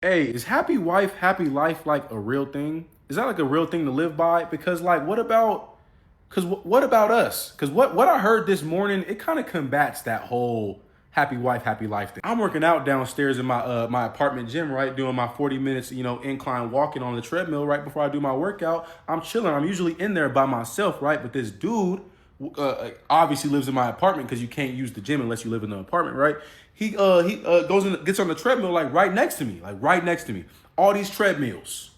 Hey, is happy wife, happy life like a real thing? Is that like a real thing to live by? Because like, what about us? Because what I heard this morning, it kind of combats that whole happy wife, happy life thing. I'm working out downstairs in my apartment gym, right, doing my 40 minutes, incline walking on the treadmill right before I do my workout. I'm chilling. I'm usually in there by myself, right? But this dude obviously lives in my apartment because you can't use the gym unless you live in the apartment, right? He goes and gets on the treadmill like right next to me, like right next to me. All these treadmills.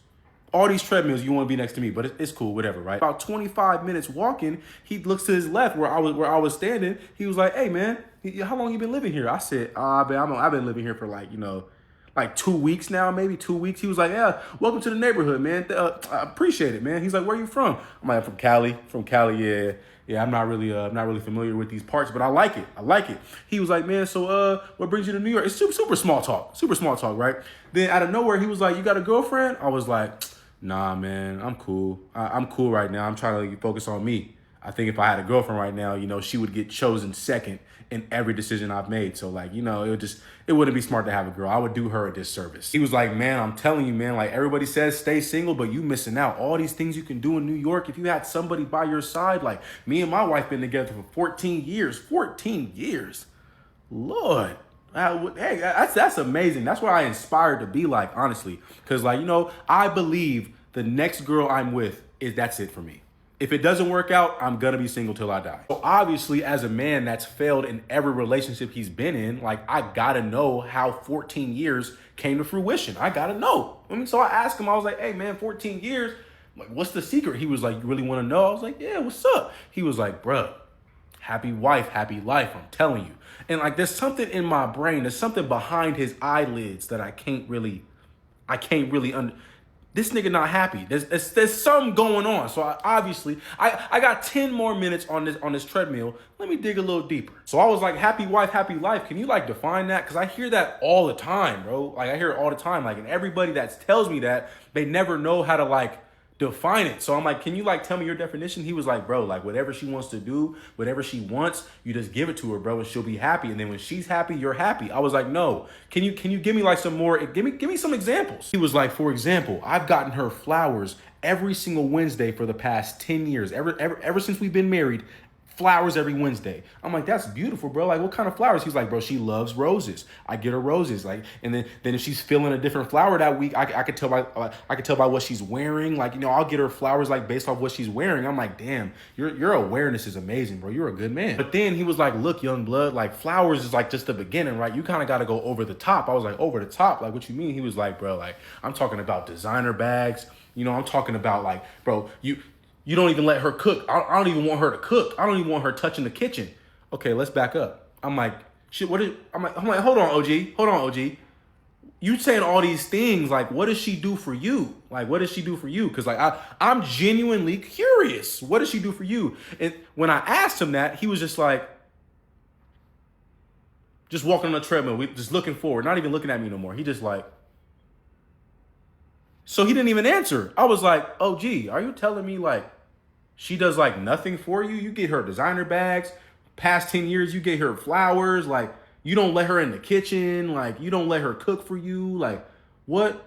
All these treadmills, you want to be next to me, but it's cool, whatever, right? About 25 minutes walking, he looks to his left where I was standing. He was like, "Hey, man, how long you been living here?" I said, I've been living here for like 2 weeks now, maybe 2 weeks." He was like, "Yeah, welcome to the neighborhood, man. I appreciate it, man." He's like, "Where you from?" I'm like, "I'm from Cali." From Cali, yeah. Yeah, I'm not really familiar with these parts, but I like it. I like it. He was like, "Man, so what brings you to New York?" It's super small talk. Super small talk, right? Then out of nowhere, he was like, "You got a girlfriend?" I was like, "Nah, man, I'm cool. I'm cool right now. I'm trying to focus on me. I think if I had a girlfriend right now, she would get chosen second in every decision I've made. So like, it wouldn't be smart to have a girl. I would do her a disservice." He was like, "Man, I'm telling you, man, like everybody says stay single, but you missing out. All these things you can do in New York if you had somebody by your side. Like me and my wife been together for 14 years. 14 years. Lord." Hey, that's amazing. That's what I inspired to be like, honestly. Because like, I believe the next girl I'm with that's it for me. If it doesn't work out, I'm gonna be single till I die. So obviously, as a man that's failed in every relationship he's been in, like I gotta know how 14 years came to fruition. I gotta know. So I asked him, I was like, "Hey man, 14 years, like what's the secret?" He was like, "You really wanna know?" I was like, "Yeah, what's up?" He was like, "Bruh, happy wife, happy life, I'm telling you." And like there's something in my brain, there's something behind his eyelids that I can't really this nigga not happy. There's something going on. So I got 10 more minutes on this treadmill. Let me dig a little deeper. So I was like, happy wife, happy life. Can you like define that? Because I hear that all the time, bro. Like I hear it all the time. Like, and everybody that tells me that, they never know how to like define it. So I'm like, "Can you like tell me your definition?" He was like, "Bro, like whatever she wants to do, whatever she wants, you just give it to her, bro, and she'll be happy. And then when she's happy, you're happy." I was like, "No. Can you give me like some more? Give me some examples." He was like, "For example, I've gotten her flowers every single Wednesday for the past 10 years. Ever since we've been married, flowers every Wednesday." I'm like, "That's beautiful, bro. Like, what kind of flowers?" He's like, "Bro, she loves roses. I get her roses. Like, and then if she's feeling a different flower that week, I could tell by what she's wearing. Like, I'll get her flowers like based off what she's wearing." I'm like, "Damn, your awareness is amazing, bro. You're a good man." But then he was like, "Look, young blood, like flowers is like just the beginning, right? You kind of got to go over the top." I was like, "Over the top? Like, what you mean?" He was like, "Bro, like I'm talking about designer bags. I'm talking about like, bro, you don't even let her cook. I don't even want her to cook. I don't even want her touching the kitchen." Okay, let's back up. I'm like, "Shit, I'm like, hold on, OG. Hold on, OG. You saying all these things, like, what does she do for you? Like, what does she do for you?" Because like I'm genuinely curious. What does she do for you? And when I asked him that, he was just like, just walking on the treadmill, just looking forward, not even looking at me no more. He just like, so he didn't even answer. I was like, "Oh, gee, are you telling me like she does like nothing for you? You get her designer bags. Past 10 years, you get her flowers. Like, you don't let her in the kitchen. Like, you don't let her cook for you. Like, what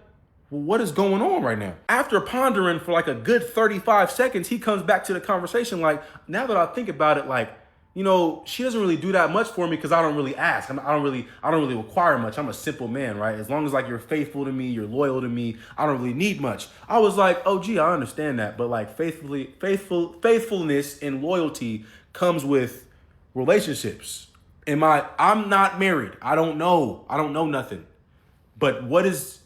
is going on right now?" After pondering for like a good 35 seconds, he comes back to the conversation. Like, now that I think about it, like, she doesn't really do that much for me because I don't really ask. I don't really require much. I'm a simple man, right? As long as like you're faithful to me, you're loyal to me, I don't really need much. I was like, "Oh, gee, I understand that, but like faithfulness and loyalty comes with relationships. I'm not married. I don't know. I don't know nothing. But what does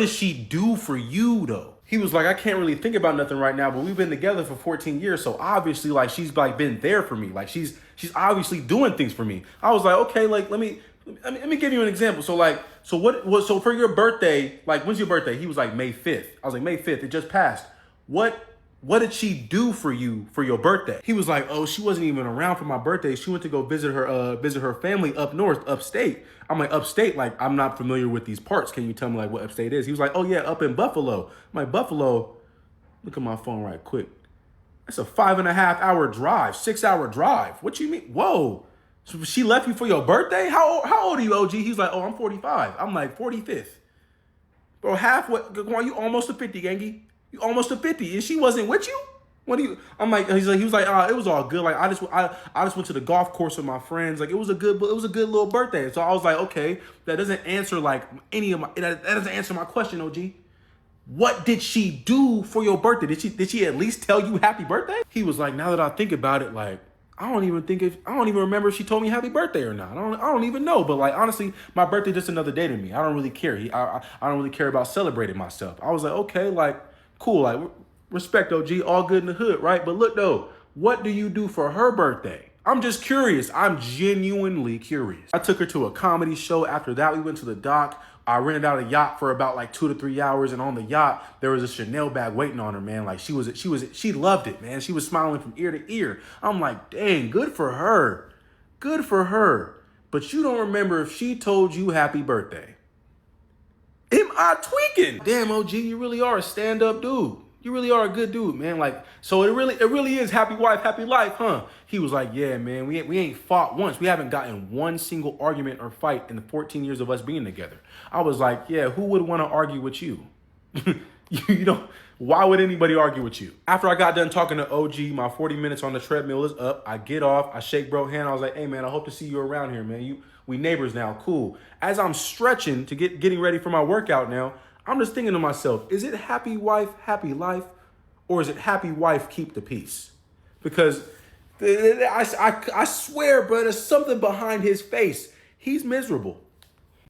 she do for you though?" He was like, "I can't really think about nothing right now, but we've been together for 14 years. So obviously like she's like been there for me. Like she's obviously doing things for me." I was like, "Okay, like let me give you an example. So for your birthday, like when's your birthday?" He was like, May 5th. I was like, May 5th, it just passed. What did she do for you for your birthday?" He was like, "Oh, she wasn't even around for my birthday. She went to go visit her family up north, upstate." I'm like, "Upstate? Like, I'm not familiar with these parts. Can you tell me like what upstate is?" He was like, "Oh yeah, up in Buffalo." I'm like, "Buffalo?" Look at my phone right quick. That's a 5.5 hour drive, 6 hour drive. What you mean? Whoa. So she left you for your birthday? How old are you, OG? He's like, "Oh, I'm 45. I'm like, 45th. Bro, halfway, come on, you almost to 50, Gangy. You almost to 50. And she wasn't with you? What do you, I'm like, he was like, it was all good. Like, I just went to the golf course with my friends. Like, it was a good little birthday. So I was like, okay, that doesn't answer like that doesn't answer my question, OG. What did she do for your birthday? Did she at least tell you happy birthday? He was like, now that I think about it, like, I don't even remember if she told me happy birthday or not. I don't even know. But like, honestly, my birthday just another day to me. I don't really care. I don't really care about celebrating myself. I was like, okay, like, cool, like, respect, OG, all good in the hood, right? But look though, what do you do for her birthday? I'm just curious. I'm genuinely curious. I took her to a comedy show. After that, we went to the dock. I rented out a yacht for about like 2 to 3 hours, and on the yacht there was a Chanel bag waiting on her, man. Like she loved it, man. She was smiling from ear to ear. I'm like, dang, good for her, good for her. But you don't remember if she told you happy birthday. Am I tweaking? Damn, OG, you really are a stand-up dude. You really are a good dude, man. Like, so it really is happy wife, happy life, huh? He was like, yeah, man, we ain't fought once. We haven't gotten one single argument or fight in the 14 years of us being together. I was like, yeah, who would want to argue with you? You know, why would anybody argue with you? After I got done talking to OG, my 40 minutes on the treadmill is up. I get off, I shake bro hand. I was like, hey man, I hope to see you around here, man. We neighbors now, cool. As I'm stretching to getting ready for my workout now, I'm just thinking to myself, is it happy wife, happy life? Or is it happy wife, keep the peace? Because I swear, bro, there's something behind his face. He's miserable.